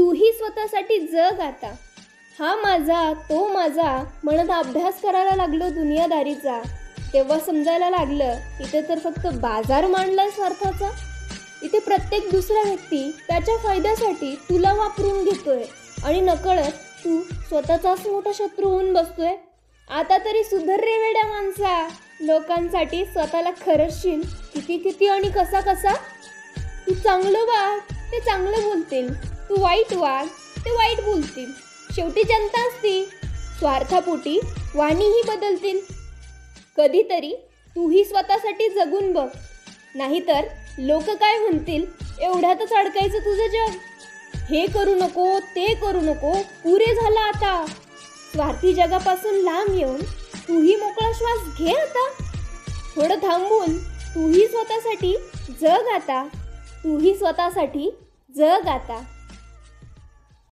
तूही स्वतःसाठी जग आता. हा माझा तो माझा म्हणत अभ्यास करायला लागलो दुनियादारीचा. तेव्हा समजायला लागलं इथे तर फक्त बाजार मांडलाय स्वार्थाचा. इथे प्रत्येक दुसरा व्यक्ती त्याच्या फायद्यासाठी तुला वापरून घेतोय आणि नकळत तू स्वतःचाच मोठा शत्रू होऊन बसतोय. आता तरी सुधर रे वेड्या माणसा. लोकांसाठी स्वतःला खरचशील किती किती आणि कसा कसा. तू चांगलं वाग ते चांगलं बोलतील, तू वाईट वाग ते वाईट बोलतील. शेवटी जनता असती, स्वार्थापोटी वाणीही बदलतील. कधीतरी तूही स्वतःसाठी जगून बघ, नाहीतर लोक काय म्हणतील एवढ्यातच अडकायचं तुझं जग. हे करू नको ते करू नको, पुरे झालं आता. स्वार्थी जगापासून लांब येऊन तूही मोकळा श्वास घे आता. थोडं थांबून तूही स्वतःसाठी जग आता. तूही स्वतःसाठी जग आता.